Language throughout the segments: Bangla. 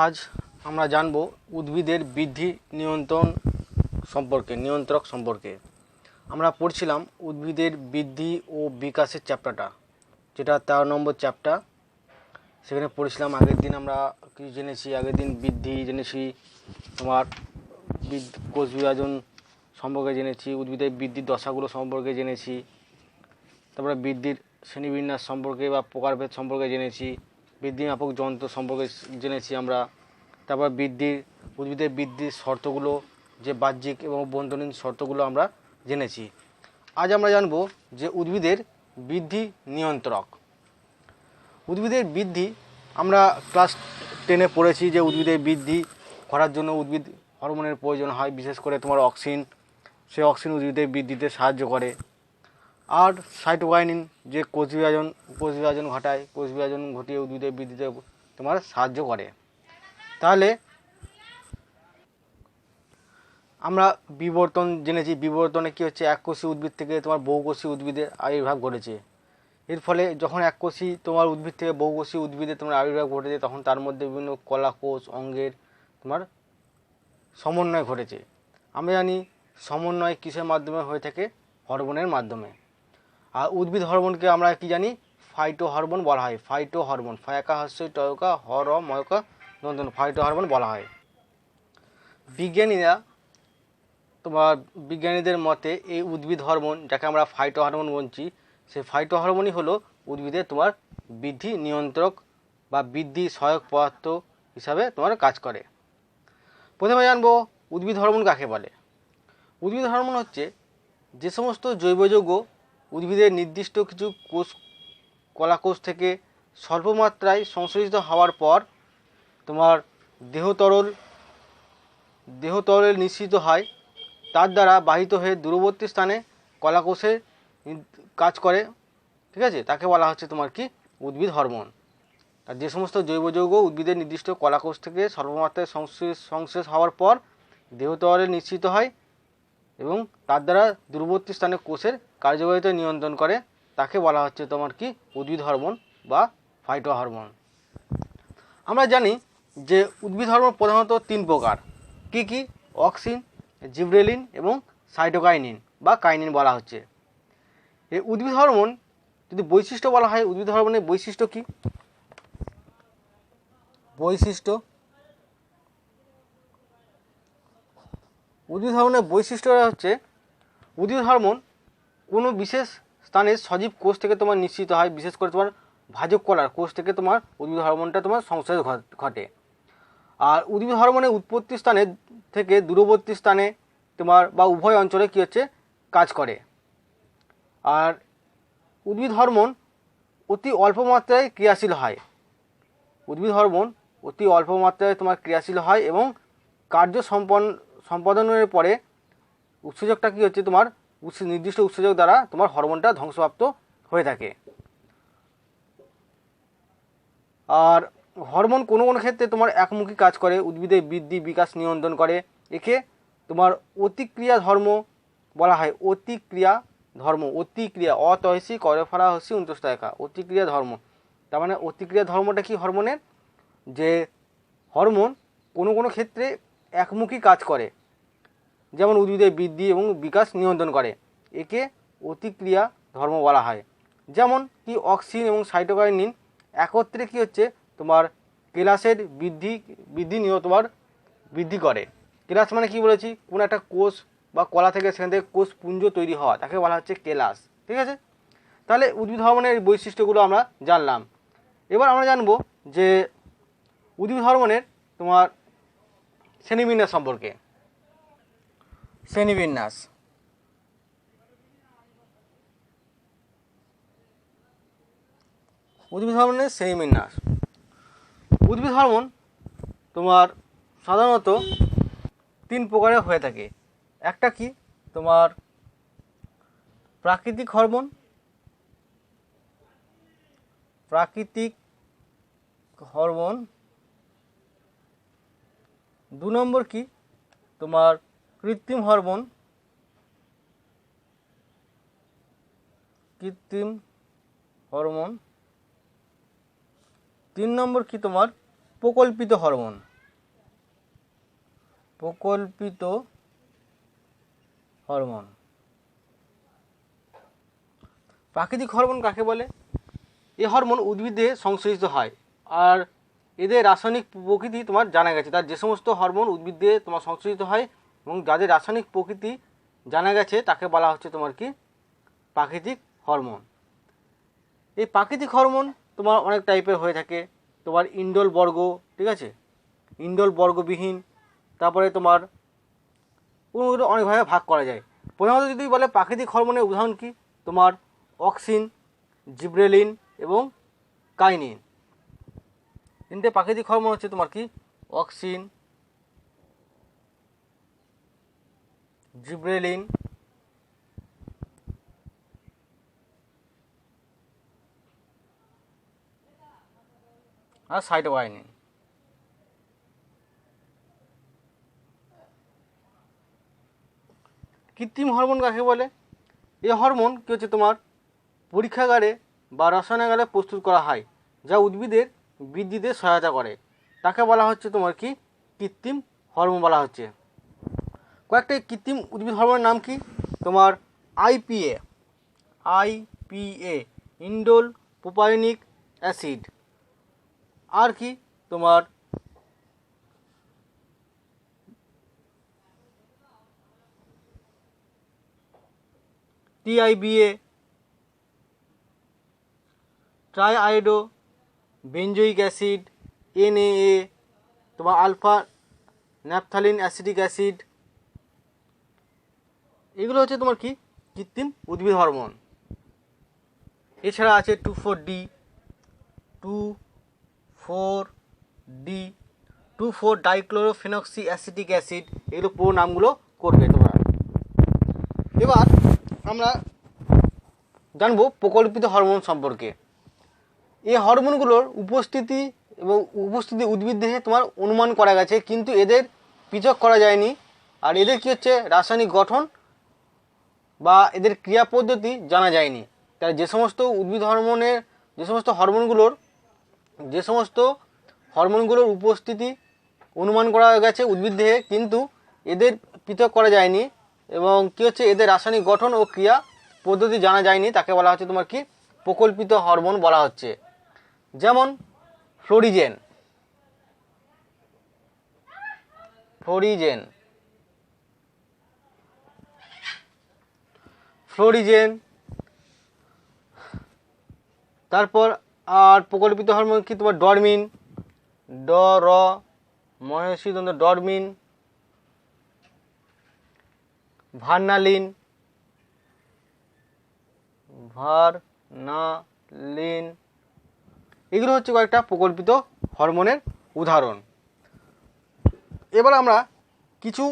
আজ আমরা জানব উদ্ভিদের বৃদ্ধি নিয়ন্ত্রক সম্পর্কে। আমরা পড়ছিলাম উদ্ভিদের বৃদ্ধি ও বিকাশের চ্যাপ্টারটা, যেটা 13 নম্বর চ্যাপ্টার। সেখানে পড়ছিলাম আগের দিন আমরা কিছু জেনেছি। আগের দিন বৃদ্ধি জেনেছি, তোমার কোষ বিভাজন সম্পর্কে জেনেছি, উদ্ভিদের বৃদ্ধির দশাগুলো সম্পর্কে জেনেছি, তারপরে বৃদ্ধির শ্রেণীবিন্যাস সম্পর্কে বা প্রকারভেদ সম্পর্কে জেনেছি, বৃদ্ধি মাপক যন্ত্র সম্পর্কে জেনেছি আমরা। তারপর উদ্ভিদের বৃদ্ধির শর্তগুলো, যে বাহ্যিক এবং অভ্যন্তরীণ শর্তগুলো আমরা জেনেছি। আজ আমরা জানব যে উদ্ভিদের বৃদ্ধি নিয়ন্ত্রক। উদ্ভিদের বৃদ্ধি আমরা ক্লাস 10-এ পড়েছি যে উদ্ভিদের বৃদ্ধি করার জন্য উদ্ভিদ হরমোনের প্রয়োজন হয়, বিশেষ করে তোমার অক্সিন। সেই অক্সিন উদ্ভিদের বৃদ্ধিতে সাহায্য করে। আর সাইটোকাইনিন, যে কোষ বিভাজন ঘটায়, কোষ বিভাজন ঘটিয়ে উদ্ভিদের বৃদ্ধিতে তোমার সাহায্য করে। তাহলে আমরা বিবর্তন জেনেছি। বিবর্তনে কী হচ্ছে, এককোষী উদ্ভিদ থেকে তোমার বহুকোষী উদ্ভিদের আবির্ভাব ঘটেছে। এর ফলে যখন এককোষী তোমার উদ্ভিদ থেকে বহুকোষী উদ্ভিদে তোমার আবির্ভাব ঘটেছে, তখন তার মধ্যে বিভিন্ন কলাকোষ অঙ্গের তোমার সমন্বয় ঘটেছে। আমরা জানি সমন্বয় কিসের মাধ্যমে হয়ে থাকে? হরমোনের মাধ্যমে। আর উদ্ভিদ হরমোনকে আমরা কি জানি? ফাইটো হরমোন বলা হয়। ফাইটো হরমোন, ফায়াকা হস্যই টয়কা হর ময়কা দন্তন, ফাইটো হরমোন বলা হয়। বিজ্ঞানীদের মতে এই উদ্ভিদ হরমোন, যাকে আমরা ফাইটো হরমোন বলছি, সেই ফাইটো হরমোনই হলো উদ্ভিদের তোমার বৃদ্ধি নিয়ন্ত্রক বা বৃদ্ধি সহায়ক পদার্থ হিসাবে তোমার কাজ করে। প্রথমে জানবো উদ্ভিদ হরমোন কাকে বলে। উদ্ভিদ হরমোন হচ্ছে যে সমস্ত জৈব যৌগ উদ্ভিদের নির্দিষ্ট কিছু কলাকোষ থেকে স্বল্প মাত্রায় সংশ্লেষিত হওয়ার পর তোমার দেহতরলে নিঃসৃত হয়, তার দ্বারা বাহিত হয়ে দূরবর্তী স্থানে কলাকোষে কাজ করে, ঠিক আছে? তাকে বলা হচ্ছে তোমার কি? উদ্ভিদ হরমোন। আর যে সমস্ত জৈব যৌগ উদ্ভিদের নির্দিষ্ট কলাকোষ থেকে স্বল্পমাত্রায় সংশ্লেষ হওয়ার পর দেহতরলে নিঃসৃত হয় এবং তার দ্বারা দূরবর্তী স্থানে কোষের কার্যকারিতা নিয়ন্ত্রণ করে, তাকে বলা হচ্ছে তোমার কি? উদ্ভিদ হরমোন বা ফাইটো হরমোন। আমরা জানি যে উদ্ভিদ হরমোন প্রধানত 3 প্রকার। কি? অক্সিন, জিবরেলিন এবং সাইটোকাইনিন বা কাইনিন বলা হচ্ছে। এই উদ্ভিদ হরমোন যদি বৈশিষ্ট্য বলা হয়, উদ্ভিদ হরমোনের বৈশিষ্ট্য কি? উদ্ভিদ হরমোনের বৈশিষ্ট্যটা হচ্ছে, উদ্ভিদ হরমোন কোনো বিশেষ স্থানের সজীব কোষ থেকে তোমার নিঃসৃত হয়। বিশেষ করে তোমার ভাজক কলার কোষ থেকে তোমার উদ্ভিদ হরমোনটা তোমার সংশ্লেষ ঘটে। আর উদ্ভিদ হরমোনের উৎপত্তি স্থানে থেকে দূরবর্তী স্থানে তোমার বা উভয় অঞ্চলে কী হচ্ছে? কাজ করে। আর উদ্ভিদ হরমোন অতি অল্প মাত্রায় ক্রিয়াশীল হয়। উদ্ভিদ হরমোন অতি অল্প মাত্রায় তোমার ক্রিয়াশীল হয় এবং কার্য সম্পাদনের পরে উৎসেচকটা কী হচ্ছে? তোমার নির্দিষ্ট উৎসেচক দ্বারা তোমার হরমোনটা ধ্বংসপ্রাপ্ত হয়ে থাকে। আর হরমোন কোনো কোনো ক্ষেত্রে তোমার একমুখী কাজ করে, উদ্ভিদের বৃদ্ধি বিকাশ নিয়ন্ত্রণ করে। একে তোমার অতিক্রিয়া ধর্ম বলা হয়। অতিক্রিয়া অতহসি করফারা হসি উন্তস্তায়কা, অতিক্রিয়া ধর্ম। তার মানে অতিক্রিয়া ধর্মটা কি হরমোনের? যে হরমোন কোনো কোনো ক্ষেত্রে একমুখী কাজ করে, যেমন উদ্ভিদের বৃদ্ধি এবং বিকাশ নিয়ন্ত্রণ করে, একে অতিক্রিয়া ধর্ম বলা হয়। যেমন কি অক্সিন এবং সাইটোকাইনিন একত্রে কি হচ্ছে? তোমার কেলাসের বৃদ্ধি করে। কেলাস মানে কি বলেছি? কোনো একটা কোষ বা কলা থেকে সেখান থেকে কোষ পুঞ্জ তৈরি হওয়া, তাকে বলা হচ্ছে কেলাস, ঠিক আছে? তাহলে উদ্ভিদ হরমোনের বৈশিষ্ট্যগুলো আমরা জানলাম। এবার আমরা জানবো যে উদ্ভিদ হরমোনের তোমার শ্রেণীবিন্যাস সম্পর্কে। শ্রেণীবিন্যাস উদ্ভিদ হরমোনের শ্রেণীবিন্যাস। উদ্ভিদ হরমোন তোমার সাধারণত 3 প্রকারের হয়ে থাকে। একটা কি? তোমার প্রাকৃতিক হরমোন। 2 নম্বর কি? তোমার কৃত্রিম হরমোন। 3 নম্বর কি? তোমার প্রকল্পিত হরমোন। প্রকল্পিত হরমোন। প্রাকৃতিক হরমোন কাকে বলে? এই হরমোন উদ্ভিদে সংশ্লেষিত হয় আর এদের রাসায়নিক প্রকৃতি তোমার জানা গেছে। তার যে সমস্ত হরমোন উদ্ভিদে তোমার সংশ্লেষিত হয় এবং যাদের রাসায়নিক প্রকৃতি জানা গেছে তাকে বলা হচ্ছে তোমার কি? প্রাকৃতিক হরমোন। এই প্রাকৃতিক হরমোন তোমার অনেক টাইপের হয়ে থাকে। তোমার ইন্ডোল বর্গ, ঠিক আছে, ইন্ডোল বর্গবিহীন, তারপরে তোমার অনেকভাবে ভাগ করা যায়। প্রধানত যদি বলে প্রাকৃতিক হরমোনের উদাহরণ কি, তোমার অক্সিন, জিব্রেলিন এবং কাইনিন। তিনটে প্রাকৃতিক হরমোন হচ্ছে তোমার কি? অক্সিন, জিব্রেলিন আর সাইটোকাইনিন। কৃত্রিম হরমোন কাকে বলে? এই হরমোন কি হচ্ছে তোমার পরীক্ষাগারে বা রসায়নাগারে প্রস্তুত করা হয়, যা উদ্ভিদের বৃদ্ধিতে সহায়তা করে। তাকে বলা হচ্ছে তোমার কি? কৃত্রিম হরমোন বলা হচ্ছে। কয়েকটা কৃত্রিম উদ্ভিদ হরমোনের নাম কি? তোমার আইপিএ, ইন্ডোল প্রোপায়োনিক অ্যাসিড। আর কি? তোমার টিআইবিএ, ট্রাইআয়োডো বেঞ্জোইক অ্যাসিড, এনএএ, তোমার আলফা ন্যাপথালিন অ্যাসিটিক অ্যাসিড। এগুলো হচ্ছে তোমার কি? কৃত্রিম উদ্ভিদ হরমোন। এছাড়া আছে 2,4-D, 2,4-ডাইক্লোরোফেনক্সি অ্যাসিটিক অ্যাসিড। এগুলো পুরো নামগুলো করবে তোমরা। এবার আমরা জানবো প্রকল্পিত হরমোন সম্পর্কে। এই হরমোনগুলোর উপস্থিতি উদ্ভিদ দেহে তোমার অনুমান করা গেছে, কিন্তু এদের পৃথক করা যায়নি। আর এদের কি হচ্ছে রাসায়নিক গঠন বা এদের ক্রিয়া পদ্ধতি জানা যায়নি। তাই যে সমস্ত উদ্ভিদ হরমোনের যে সমস্ত হরমোনগুলোর উপস্থিতি অনুমান করা গেছে উদ্ভিদ দেহে, কিন্তু এদের পৃথক করা যায়নি এবং কি হচ্ছে এদের রাসায়নিক গঠন ও ক্রিয়া পদ্ধতি জানা যায়নি, তাকে বলা হচ্ছে তোমার কি? প্রকল্পিত হরমোন বলা হচ্ছে। যেমন ফ্লোরিজেন, তারপর আর প্রকল্পিত হরমোন কি? তোমার ডরমিন, ডরমিন, ভার্নালিন, এগুলো হচ্ছে কয়েকটা প্রকল্পিত হরমোনের উদাহরণ। এবার আমরা কিছু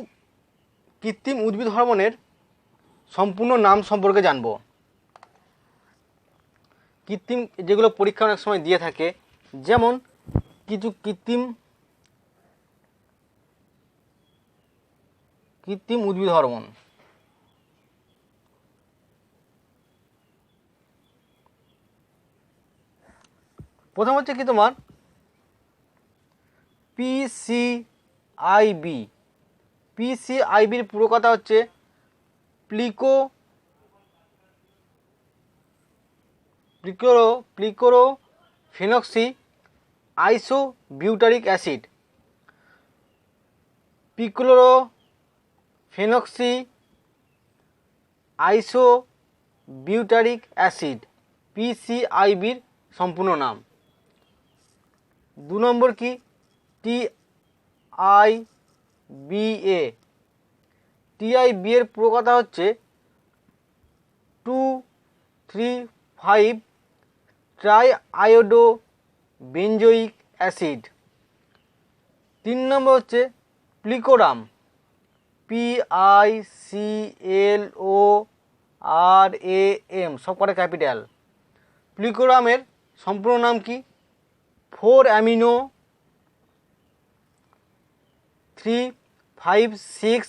কৃত্রিম উদ্ভিদ হরমোনের সম্পূর্ণ নাম সম্পর্কে জানব। কৃত্রিম যেগুলো পরীক্ষা অনেক সময় দিয়ে থাকে, যেমন কিছু কৃত্রিম উদ্ভিদ হরমোন। প্রথম হচ্ছে কি তোমার পিসিআইবির পুরো কথা হচ্ছে প্লিকোরোফেনক্সি আইসোবিউটারিক অ্যাসিড। পিক্লোরোফেনক্সি আইসোবিউটারিক অ্যাসিড পিসিআইবির সম্পূর্ণ নাম। 2 নম্বর কি? টিআইবি এর পুরো কথা হচ্ছে 2,3,5 ট্রাইআয়োডো বেঞ্জোইক অ্যাসিড। 3 নম্বর হচ্ছে প্লিকোরাম, PICLORAM, সব কটা ক্যাপিটাল। প্লিকোরামের সম্পূর্ণ নাম কি? 4-অ্যামিনো 3,5,6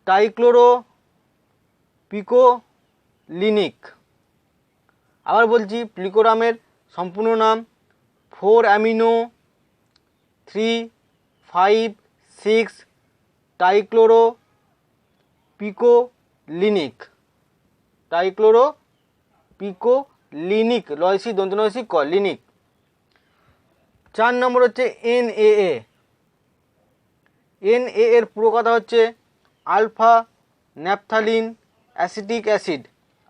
ট্রাইক্লোরোপিকোলিনিক। আবার বলছি, প্লিকোরামের সম্পূর্ণ নাম 4-অ্যামিনো 3,5,6 টাইক্লোরোপিকোলিনিক, টাইক্লোরোপিকোলিনিক লয়সি দন্তনয়সি ক লিনিক। 4 নম্বর হচ্ছে NAA। NAA এর পুরো কথা হচ্ছে alpha naphthalene acetic acid,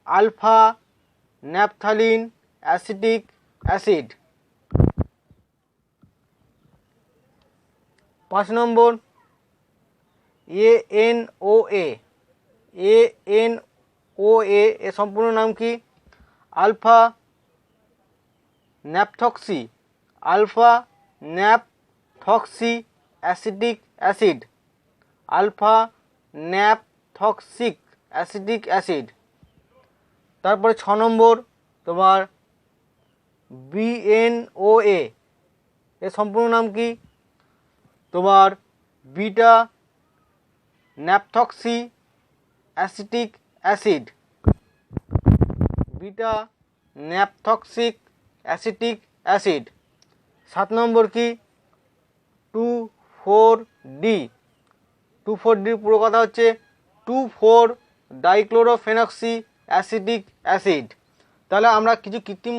alpha naphthalene acetic acid. 5 নম্বর ANOA। ANOA এর সম্পূর্ণ নাম কি? Alpha naphthoxy, alpha naphthoxy acetic acid, alpha naphthoxy acetic acid. তারপরে 6 নম্বর তোমার BNOA এর সম্পূর্ণ নাম কি? তোমার beta naphthoxy acetic acid, beta naphthoxy acetic acid. 7 নম্বর কি? 2,4-D। 2,4-D পুরো কথা হচ্ছে 2,4-ডাইক্লোরোফেনক্সি অ্যাসিটিক অ্যাসিড। তাহলে আমরা কিছু কৃত্রিম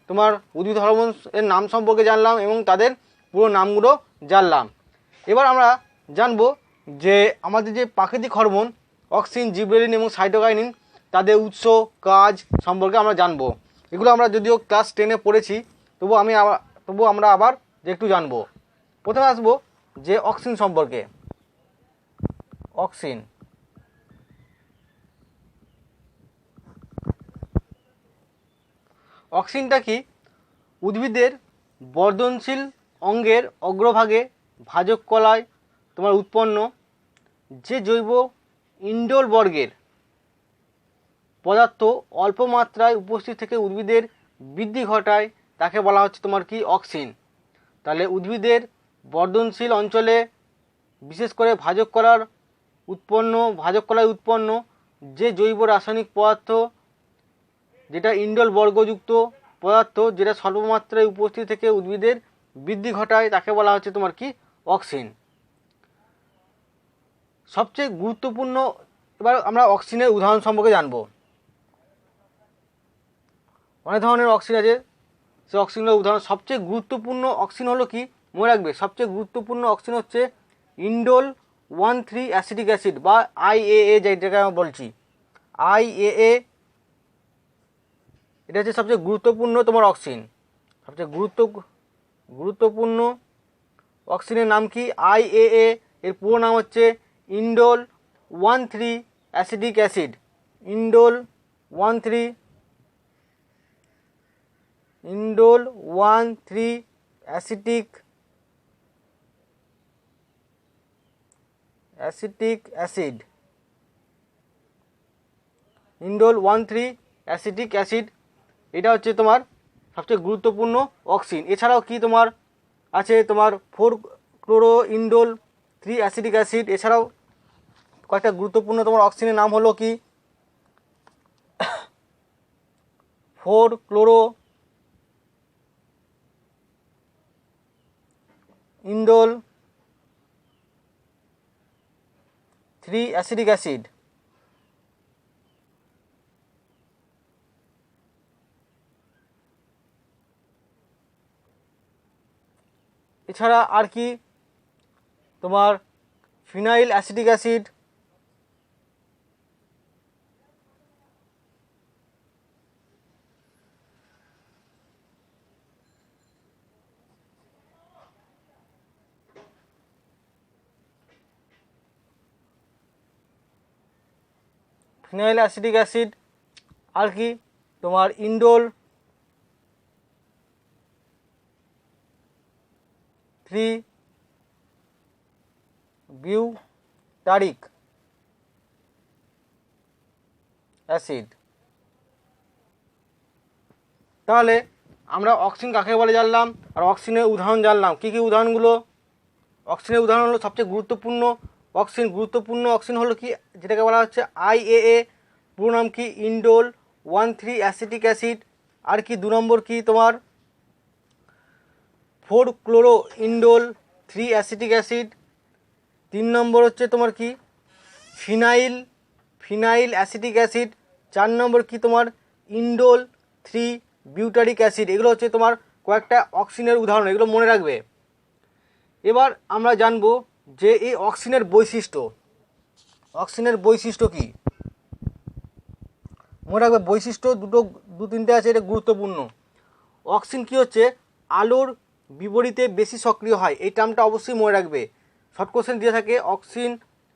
তোমার উদ্ভিদ হরমোন এর নাম সম্পর্কে জানলাম এবং তাদের পুরো নামগুলো জানলাম। এবার আমরা জানবো যে আমাদের যে প্রাকৃতিক হরমোন অক্সিন, জিবরেলিন এবং সাইটোকাইনিন তাদের উৎস, কাজ সম্পর্কে আমরা জানবো। এগুলো আমরা যদিও ক্লাস 10-এ পড়েছি, তবু আমরা আবার একটু জানবো। প্রথমে আসবো যে অক্সিন সম্পর্কে। অক্সিন অক্সিনটা কি? উদ্ভিদের বর্ধনশীল অঙ্গের অগ্রভাগে ভাজক কলায় তোমার উৎপন্ন যে জৈব ইন্ডোল বর্গের পদার্থ অল্প মাত্রায় উপস্থিত থেকে উদ্ভিদের বৃদ্ধি ঘটায় তাকে বলা হচ্ছে তোমার কি? অক্সিন। তাহলে উদ্ভিদের বর্ধনশীল অঞ্চলে বিশেষ করে ভাজক কলায় উৎপন্ন যে জৈব রাসায়নিক পদার্থ যেটা ইন্ডোল বর্গযুক্ত পদার্থ যেটা স্বল্পমাত্রায় উপস্থিত থেকে উদ্ভিদের বৃদ্ধি ঘটায় তাকে বলা হচ্ছে তোমার কি? অক্সিন। সবচেয়ে গুরুত্বপূর্ণ, এবার আমরা অক্সিনের উদাহরণ সম্পর্কে জানবো। অনেক ধরনের অক্সিন আছে, সেই অক্সিনের উদাহরণ সবচেয়ে গুরুত্বপূর্ণ অক্সিন হলো কি? মনে রাখবে সবচেয়ে গুরুত্বপূর্ণ অক্সিন হচ্ছে ইন্ডোল 1,3 অ্যাসিটিক অ্যাসিড বা IAA, যেটাকে আমি বলছি IAA। এটা হচ্ছে সবচেয়ে গুরুত্বপূর্ণ তোমার অক্সিন। সবচেয়ে গুরুত্বপূর্ণ অক্সিনের নাম কি? IAA। এর পুরো নাম হচ্ছে indole 1,3 acetic acid, indole 1,3 acetic acid, indole 1,3 acetic acid. এটা হচ্ছে তোমার সবচেয়ে গুরুত্বপূর্ণ অক্সিন। এছাড়াও কি তোমার আছে? তোমার 4-ক্লোরো-ইন্ডোল 3 অ্যাসিটিক অ্যাসিড। এছাড়াও কয়েকটা গুরুত্বপূর্ণ তোমার অক্সিনের নাম হলো কি? Four chloro indole 3 acetic acid. এছাড়া আর কি? তোমার phenyl acetic acid, phenyl acetic acid. আর কি? তোমার ইন্ডোল 3 বিউটারিক অ্যাসিড। তাহলে আমরা অক্সিন কাকে বলে জানলাম, আর অক্সিনের উদাহরণ জানলাম। কী কী উদাহরণগুলো? অক্সিনের উদাহরণ হলো সবচেয়ে গুরুত্বপূর্ণ অক্সিন হলো কি? যেটাকে বলা হচ্ছে IAA, পুরো নাম কি? Indole 1,3 acetic acid. আর কি 2 নম্বর কি তোমার 4-ক্লোরো-ইন্ডোল 3 অ্যাসিটিক অ্যাসিড। 3 নম্বর হচ্ছে তোমার কি ফিনাইল অ্যাসিটিক অ্যাসিড। 4 নম্বর কি তোমার ইন্ডোল 3 বিউটারিক অ্যাসিড। এগুলো হচ্ছে তোমার কয়েকটা অক্সিনের উদাহরণ, এগুলো মনে রাখবে। এবার আমরা জানব যে এই অক্সিনের বৈশিষ্ট্য কি। মনে রাখবে বৈশিষ্ট্য দু তিনটে আছে, এটা গুরুত্বপূর্ণ। অক্সিন কি হচ্ছে আলোর বিপরীতে বেশি সক্রিয় হয়, এই টার্মটা অবশ্যই মনে রাখবে। শর্ট কোশ্চেন দিয়ে থাকে অক্সিন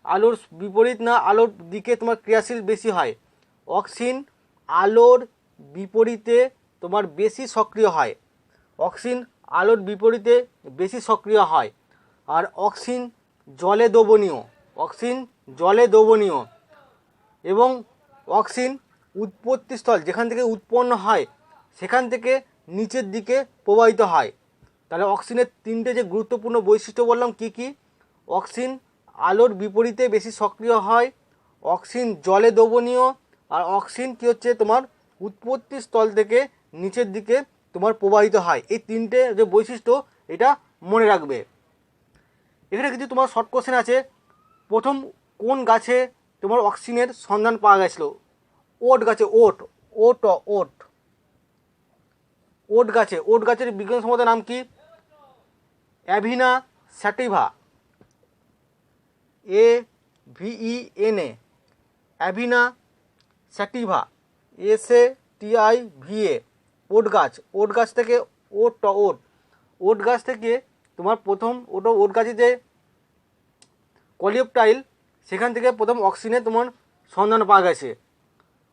আলোর বিপরীত না আলোর দিকে তোমার ক্রিয়াশীল বেশি হয়। অক্সিন আলোর বিপরীতে তোমার বেশি সক্রিয় হয়। অক্সিন আলোর বিপরীতে বেশি সক্রিয় হয়। আর অক্সিন জলে দ্রবণীয় এবং অক্সিন উৎপত্তিস্থল যেখান থেকে উৎপন্ন হয় সেখান থেকে নিচের দিকে প্রবাহিত হয়। তাহলে অক্সিনের তিনটে যে গুরুত্বপূর্ণ বৈশিষ্ট্য বললাম কি কি, অক্সিন আলোর বিপরীতে বেশি সক্রিয় হয়, অক্সিন জলে দ্রবণীয়, আর অক্সিন কি হচ্ছে তোমার উৎপত্তি স্থল থেকে নিচের দিকে তোমার প্রবাহিত হয়। এই তিনটে যে বৈশিষ্ট্য এটা মনে রাখবে। এখানে কিছু তোমার শর্ট কোশ্চেন আছে। প্রথম কোন গাছে তোমার অক্সিনের সন্ধান পাওয়া গেছিল? ওট গাছে। ওট গাছের বিজ্ঞানসম্মত নাম কি? অ্যাভিনা স্যাটিভা, AVENA, অ্যাভিনা স্যাটিভা, SATIVA। ওট গাছ থেকে ওট গাছ থেকে তোমার প্রথম ওট গাছে যে কলিওপ্টাইল সেখান থেকে প্রথম অক্সিনে তোমার সন্ধান পাওয়া গেছে।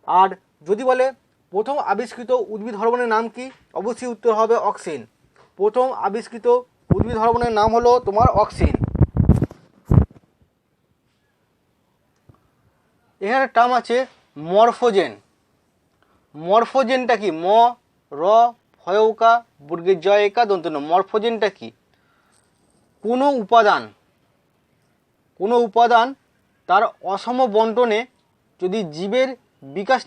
আর যদি বলে প্রথম আবিষ্কৃত উদ্ভিদ হরমোনের নাম কি, অবশ্যই উত্তর হবে অক্সিন। প্রথম আবিষ্কৃত উদ্ভিদ হরমোনের নাম হলো তোমার অক্সিন। এখানে টার্ম আছে মরফোজেনটা কি? ফয়ৌকা বর্গের জয়কা দন্তন্য। মরফোজেনটা কি? কোনো উপাদান তার অসম বন্টনে যদি জীবের বিকাশ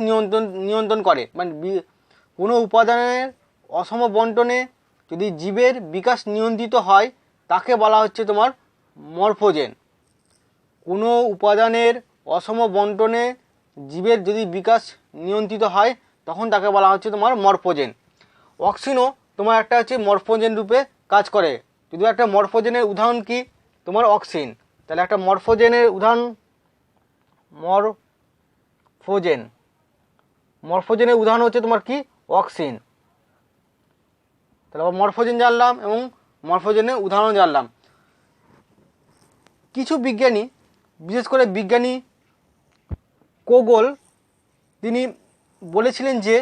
নিয়ন্ত্রণ করে, মানে কোনো উপাদানের অসম বন্টনে যদি জীবের বিকাশ নিয়ন্ত্রিত হয় তাকে বলা হচ্ছে তোমার মরফোজেন। কোনো উপাদানের অসম বন্টনে জীবের যদি বিকাশ নিয়ন্ত্রিত হয় তখন তাকে বলা হচ্ছে তোমার মরফোজেন। অক্সিনও তোমার একটা হচ্ছে মরফোজেন রূপে কাজ করে। যদি একটা মরফোজেনের উদাহরণ কি তোমার অক্সিন, তাহলে একটা মরফোজেনের উদাহরণ মরফোজেনের উদাহরণ হচ্ছে তোমার কি অক্সিন। তাহলে মরফোজেন জানলাম এবং মরফোজেনের উদাহরণ জানলাম। কিছু বিজ্ঞানী, বিশেষ করে বিজ্ঞানী কোগল, তিনি বলেছিলেন যে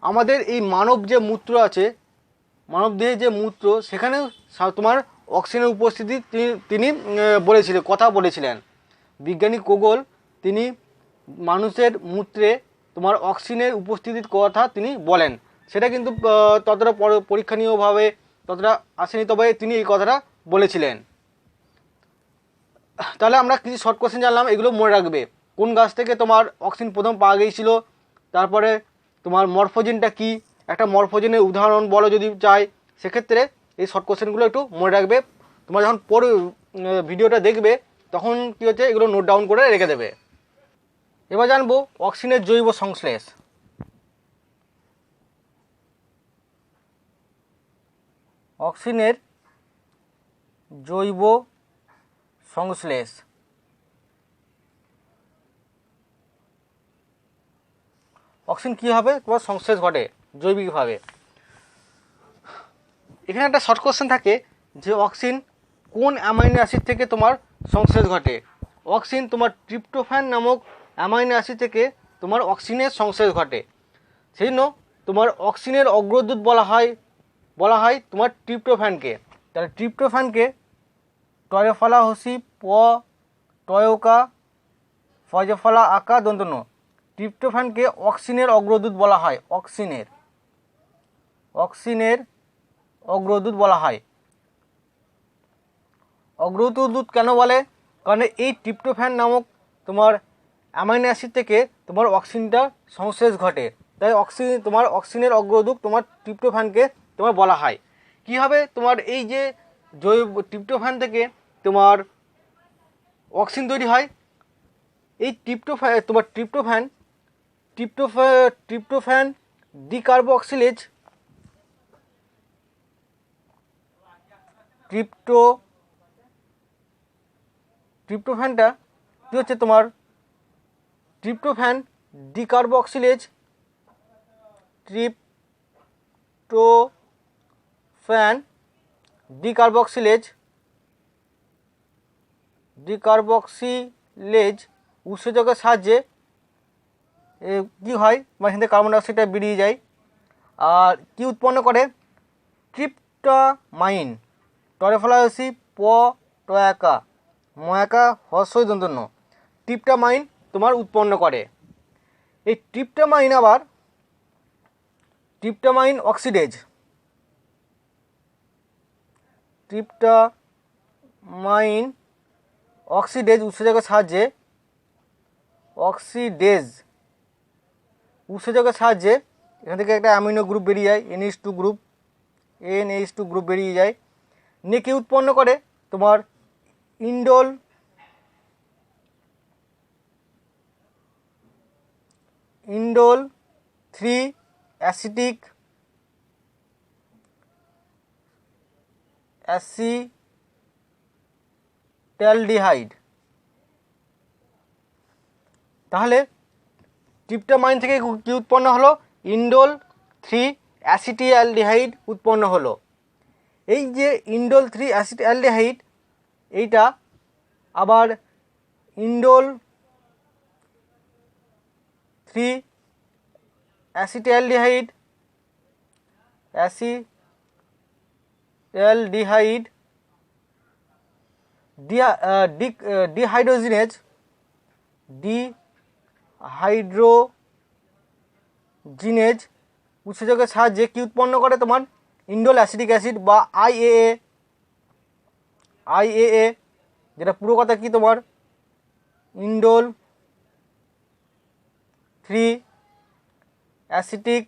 আমাদের এই মানব যে মূত্র আছে, মানবদেহে যে মূত্র, সেখানে তোমার অক্সিজেনের উপস্থিতি তিনি কথা বলেছিলেন। বিজ্ঞানী কোগল তিনি মানুষের মূত্রে তোমার অক্সিজেনের উপস্থিতির কথা তিনি বলেন। সেটা কিন্তু ততটা পরীক্ষণীয়ভাবে ততটা আসেনি, তবে তিনি এই কথাটা বলেছিলেন। তাহলে আমরা কিছু শর্ট কোশ্চেন জানলাম, এগুলো মনে রাখবে। কোন গাছ থেকে তোমার অক্সিজেন প্রথম পাওয়া গিয়েছিল, তারপরে তোমার মরফোজেনটা কি, একটা মরফোজেনের উদাহরণ বলো যদি চাই, সেক্ষেত্রে এই শর্ট কোশ্চেনগুলো একটু মনে রাখবে। তোমরা যখন পরে ভিডিওটা দেখবে তখন কী হচ্ছে এগুলো নোট ডাউন করে রেখে দেবে। এবার জানবো অক্সিজেনের জৈব সংশ্লেষ। অক্সিজেনের জৈব সংশ্লেষ। অক্সিজেন কী হবে তোমার সংশ্লেষ ঘটে জৈবিকভাবে। এখানে একটা শর্ট কোশ্চেন থাকে যে অক্সিজেন কোন অ্যামাইনো অ্যাসিড থেকে তোমার সংশ্লেষ ঘটে। অক্সিজেন তোমার ট্রিপ্টোফ্যান নামক অ্যামাইনো অ্যাসিড থেকে তোমার অক্সিজেনের সংশ্লেষ ঘটে। সেই জন্য তোমার অক্সিজেনের অগ্রদূত বলা হয় তোমার ট্রিপ্টোফ্যানকে। তাহলে ট্রিপ্টোফ্যানকে টয়ফলা হসি টয়কা ফজফলা আকা দন্তন্য। ট্রিপ্টোফ্যানকে অক্সিজেনের অগ্রদূত বলা হয়। অক্সিজেনের অগ্রদূত বলা হয়। অগ্রদূত কেন বলে? কারণ এই ট্রিপ্টোফ্যান নামক তোমার অ্যামাইনো অ্যাসিড থেকে তোমার অক্সিজেনটা সংশ্লেষ ঘটে, তাই অক্সিজেনের অগ্রদূত তোমার ট্রিপ্টোফ্যানকে তোমার বলা হয়। কী হবে তোমার এই যে জৈব ট্রিপ্টোফ্যান থেকে তোমার অক্সিন তৈরি হয়। এই ট্রিপ্টোফ্যান ডিকার্বক্সিলেজ ট্রিপ্টোফ্যানটা কি হচ্ছে তোমার ট্রিপ্টোফ্যান ডিকার্বক্সিলেজ ট্রিপ্টোফ্যান ডিকার্বক্সিলেজ উৎসেচকের সাহায্যে কি হয়, মানে এখান থেকে কার্বন ডাইঅক্সাইডটা বেরিয়ে যায়। আর কি উৎপন্ন করে, ট্রিপ্টামাইন, টরেফলাসি প টয়াকা ময়াকা হর্ষই দন্তন্য, ট্রিপ্টামাইন তোমার উৎপন্ন করে। এই ট্রিপ্টামাইন আবার ট্রিপ্টামাইন অক্সিডেজ উৎসেচকের সাহায্যে এখান থেকে একটা অ্যামিনো গ্রুপ বেরিয়ে যায়, NH2 গ্রুপ বেরিয়ে যায়, নিয়ে কি উৎপন্ন করে তোমার ইন্ডোল 3 অ্যাসিটালডিহাইড। তাহলে ট্রিপ্টামাইন থেকে কি উৎপন্ন হলো, ইন্ডোল 3 অ্যাসিটালডিহাইড উৎপন্ন হলো। এই যে ইন্ডোল 3 অ্যাসিটালডিহাইড, এইটা আবার ইন্ডোল 3 অ্যাসিটালডিহাইড ডিহাইড্রোজিনেজ উৎসেচকের সাহায্যে কি উৎপন্ন করে তোমার ইন্ডোল অ্যাসিটিক অ্যাসিড বা আইএএ, যেটা পুরো কথা কি তোমার ইন্ডোল 3 অ্যাসিটিক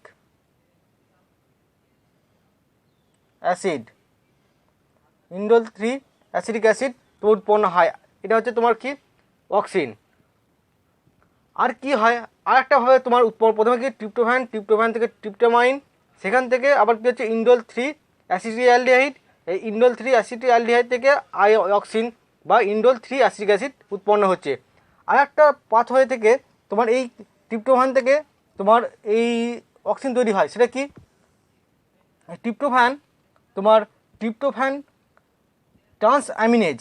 অ্যাসিড তো উৎপন্ন হয়। এটা হচ্ছে তোমার কি অক্সিন। আর কি হয়, আর একটা ভাবে তোমার উৎপন্ন, প্রথমে কি ট্রিপ্টোফ্যান থেকে ট্রিপ্টামাইন, সেখান থেকে আবার কি হচ্ছে ইন্ডোল 3 অ্যাসিটালডিহাইড, এই ইন্ডোল 3 অ্যাসিটালডিহাইড থেকে অক্সিন বা ইন্ডোল 3 অ্যাসিটিক অ্যাসিড উৎপন্ন হচ্ছে। আর একটা পাথওয়ে থেকে তোমার এই ট্রিপ্টোফ্যান থেকে তোমার এই অক্সিন তৈরি হয়। সেটা কি, ট্রিপ্টোফ্যান ট্রান্সঅ্যামিনেজ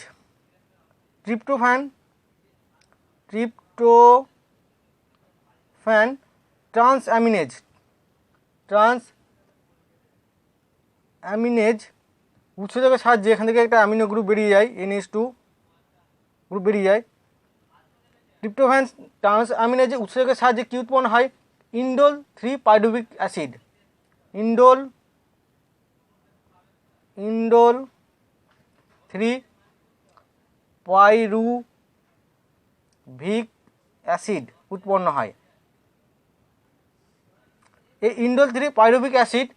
উৎসেচকের সাহায্যে এখান থেকে একটা অ্যামিনো গ্রুপ বেরিয়ে যায়, NH2 গ্রুপ বেরিয়ে যায়। ট্রিপ্টোফ্যান ট্রান্সঅ্যামিনেজ উৎসেচকের সাহায্যে কি উৎপন্ন হয়, indole 3 pyruvic acid indole 3 pyruvic acid উৎপন্ন হয়। এই ইন্ডোল 3 পাইরুভিক অ্যাসিড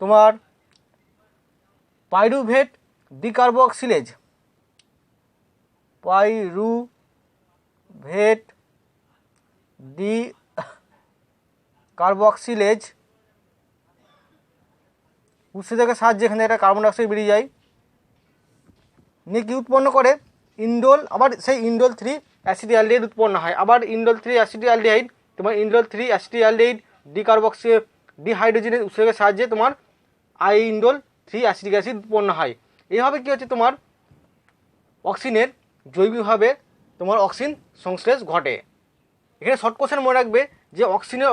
তোমার পাইরুভেট ডিকার্বক্সিলেজ উৎসেচকের সাহায্যে এখানে একটা কার্বন ডাইঅক্সাইড বেরিয়ে যায়, নিয়ে কি উৎপন্ন করে ইন্ডোল, আবার সেই ইন্ডোল 3 অ্যাসিটালডিহাইড উৎপন্ন হয়। আবার ইন্ডোল 3 অ্যাসিটালডিহাইড তোমার ইন্ডোল 3 অ্যাসিটালডিহাইড ডিহাইড্রোজেনেজ উৎসেচকের সাহায্যে তোমার ইন্ডোল 3 অ্যাসিটিক অ্যাসিড উৎপন্ন হয়। এইভাবে কি হচ্ছে তোমার অক্সিনের জৈবিকভাবে তোমার অক্সিন সংশ্লেষ ঘটে। এখানে শর্ট কোশ্চেন মনে রাখবে যে অক্সিনের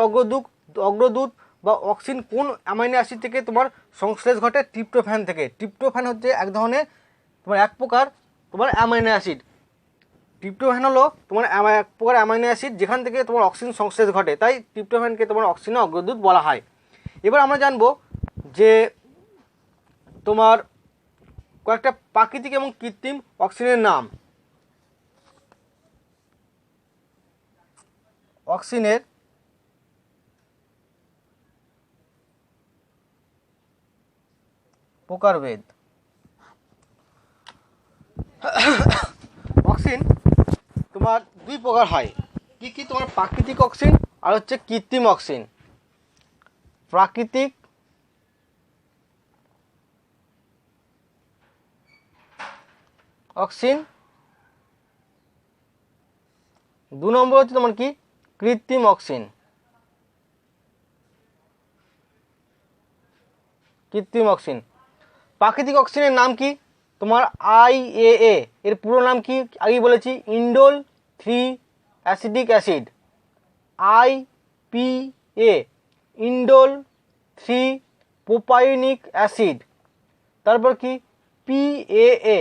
অগ্রদূত বা অক্সিন কোন অ্যামাইনো অ্যাসিড থেকে তোমার সংশ্লেষ ঘটে, ট্রিপ্টোফ্যান থেকে। ট্রিপ্টোফ্যান হচ্ছে এক ধরনের তোমার এক প্রকার তোমার অ্যামাইনো অ্যাসিড। ট্রিপ্টোফ্যান হলো তোমার এক প্রকার অ্যামাইনো অ্যাসিড যেখান থেকে তোমার অক্সিন সংশ্লেষ ঘটে, তাই ট্রিপ্টোফ্যানকে তোমার অক্সিনের অগ্রদূত বলা হয়। এবার আমরা জানবো যে তোমার কয়েকটা প্রাকৃতিক এবং কৃত্রিম অক্সিনের নাম। অক্সিনের প্রকারভেদ। তোমার দুই প্রকার হয়। কি কি? তোমার প্রাকৃতিক অক্সিজেন আর হচ্ছে কৃত্রিম অক্সিজেন। প্রাকৃতিক অক্সিজেন, 2 নম্বর হচ্ছে তোমার কি কৃত্রিম অক্সিজেন। কৃত্রিম অক্সিজেন, প্রাকৃতিক অক্সিজেনের নাম কি? তোমার IAA, এর পুরো নাম কি আগেই বলেছি, indole 3 acetic acid. IPA, indole 3 propionic acid. তারপর কি PAA,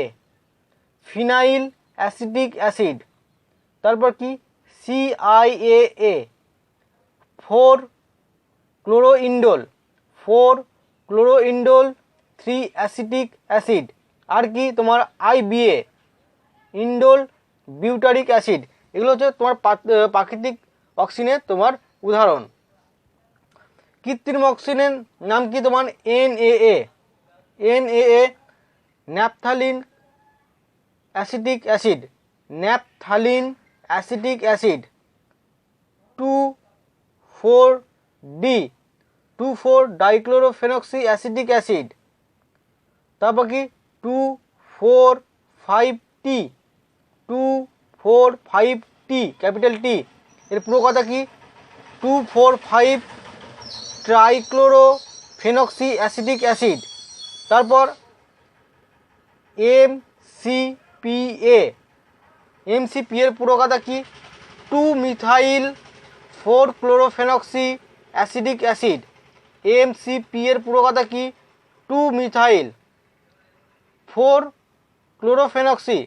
ফিনাইল অ্যাসিটিক অ্যাসিড। তারপর কি CIA, 4 ক্লোরোইন্ডোল 3 অ্যাসিটিক অ্যাসিড। আর কি তোমার IBA, ইন্ডোল বিউটারিক অ্যাসিড। এগুলো হচ্ছে তোমার প্রাকৃতিক অক্সিজেনের তোমার উদাহরণ। কৃত্রিম অক্সিজেনের নাম কি? তোমার NAA, naphthalene acetic acid. Naphthalene acetic acid. 2,4-D, ডাইক্লোরোফেনক্সি acetic acid. তারপর কি 2,4,5T, ক্যাপিটাল টি। এর পুরো কথা কি? 2,4,5 ট্রাইক্লোরোফেনক্সি অ্যাসিটিক অ্যাসিড। তারপর MCPA, এর পুরো কথা কি? 2-মিথাইল 4 ক্লোরোফেনক্সি অ্যাসিডিক অ্যাসিড। MCP এর পুরো কথা কি? 2-মিথাইল 4 ক্লোরোফেনক্সি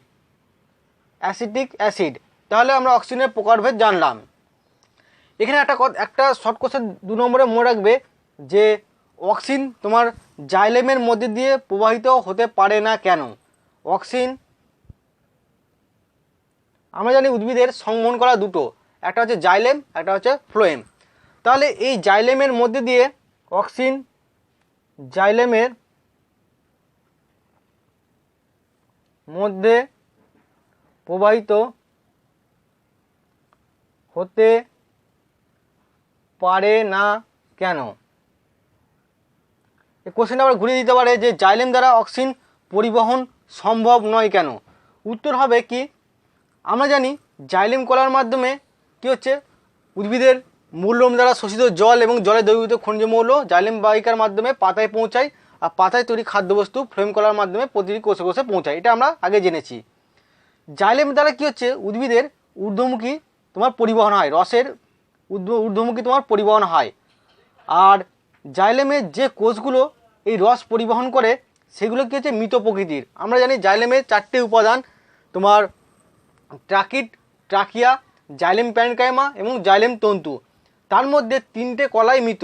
অ্যাসিটিক অ্যাসিড। তাহলে আমরা অক্সিজেনের প্রকারভেদ জানলাম। এখানে একটা শর্ট কোশ্চেন 2 নম্বরে মনে রাখবে যে অক্সিজেন তোমার জাইলেমের মধ্যে দিয়ে প্রবাহিত হতে পারে না কেন? অক্সিজেন আমরা জানি উদ্ভিদের সংবহন করা দুটো, একটা হচ্ছে জাইলেম, একটা হচ্ছে ফ্লোয়েম। তাহলে এই জাইলেমের মধ্যে দিয়ে অক্সিজেন জাইলেমের মধ্যে প্রবাহিত হতে পারে না কেন? এই কোশ্চেনটা আবার ঘুরিয়ে দিতে পারে যে জাইলেম দ্বারা অক্সিজেন পরিবহন সম্ভব নয় কেন? উত্তর হবে কি? আমরা জানি জাইলেম কলার মাধ্যমে কি হচ্ছে, উদ্ভিদের মূললোম দ্বারা শোষিত জল এবং জলে দ্রবীভূত খনিজ মৌল জাইলেম বাহিকার মাধ্যমে পাতায় পৌঁছায়, আর পাতায় তৈরি খাদ্যবস্তু ফ্লোয়েম কলার মাধ্যমে প্রতিটি কোষে কোষে পৌঁছায়। এটা আমরা আগে জেনেছি। জাইলেম দ্বারা কি হচ্ছে, উদ্ভিদের ঊর্ধ্বমুখী তোমার পরিবহন হয়, রসের ঊর্ধ্বমুখী তোমার পরিবহন হয়। আর জাইলেমের যে কোষগুলো এই রস পরিবহন করে সেগুলো কি হচ্ছে মৃত প্রকৃতির। আমরা জানি জাইলেমের 4টে উপাদান, তোমার ট্রাকিড, ট্রাকিয়া, জাইলেম প্যারেনকাইমা এবং জাইলেম তন্তু। তার মধ্যে 3টে কলাই মৃত,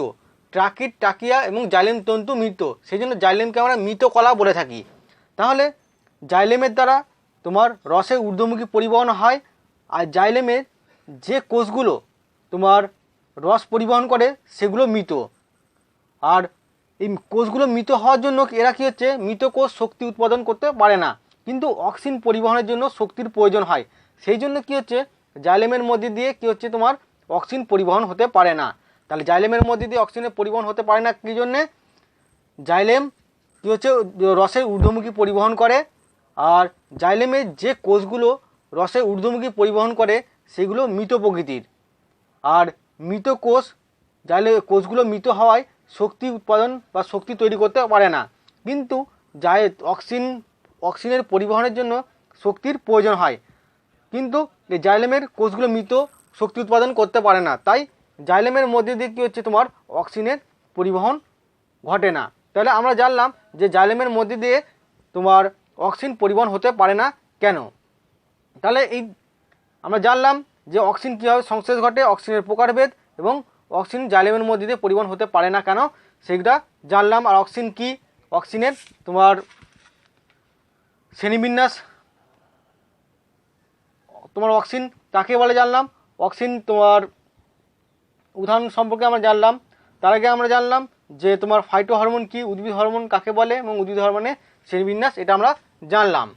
ট্রাকিড, ট্রাকিয়া এবং জাইলেম তন্তু মৃত, সেই জন্য জাইলেমকে আমরা মৃত কলা বলে থাকি। তাহলে জাইলেমের দ্বারা তোমার রসের ঊর্ধ্বমুখী পরিবহন হয়। আর জাইলেমের যে কোষগুলো তোমার রস পরিবহন করে সেগুলো মৃত। আর এই কোষগুলো মৃত হওয়ার জন্য এরা কী হচ্ছে, মৃত কোষ শক্তি উৎপাদন করতে পারে না, কিন্তু অক্সিজেন পরিবহনের জন্য শক্তির প্রয়োজন হয়। সেই জন্য কী হচ্ছে, জাইলেমের মধ্যে দিয়ে কী হচ্ছে, তোমার অক্সিজেন পরিবহন হতে পারে না। তাহলে জাইলেমের মধ্যে দিয়ে অক্সিজেনের পরিবহন হতে পারে না কী জন্যে? জাইলেম কী হচ্ছে, রসের ঊর্ধ্বমুখী পরিবহন করে। আর জাইলেমের যে কোষগুলো রসের ঊর্ধ্বমুখী পরিবহন করে সেগুলো মৃত প্রকৃতির। আর মৃত কোষ, কোষগুলো মৃত হওয়ায় শক্তি উৎপাদন বা শক্তি তৈরি করতে পারে না, কিন্তু অক্সিজেনের পরিবহনের জন্য শক্তির প্রয়োজন হয়। কিন্তু এই জাইলেমের কোষগুলো মৃত, শক্তি উৎপাদন করতে পারে না, তাই জাইলেমের মধ্যে দিয়ে কী হচ্ছে, তোমার অক্সিজেনের পরিবহন ঘটে না। তাহলে আমরা জানলাম যে জাইলেমের মধ্যে দিয়ে তোমার অক্সিজেন পরিবহন হতে পারে না কেন। তাহলে আমরা জানলাম যে অক্সিজেন কীভাবে সংশ্লেষ ঘটে, অক্সিজেনের প্রকারভেদ, এবং অক্সিজেন জাইলেমের মধ্যে দিয়ে পরিবহন হতে পারে না কেন সেটা জানলাম। আর অক্সিজেন কি, অক্সিজেনের তোমার শ্রেণীবিন্যাস, তোমার অক্সিজেন কাকে বলে জানলাম, অক্সিজেন তোমার উদাহরণ সম্পর্কে আমরা জানলাম। তার আগে আমরা জানলাম যে তোমার ফাইটো হরমোন কি, উদ্ভিদ হরমোন কাকে বলে, এবং উদ্ভিদ হরমোনের শ্রেণীবিন্যাস এটা আমরা জানলাম।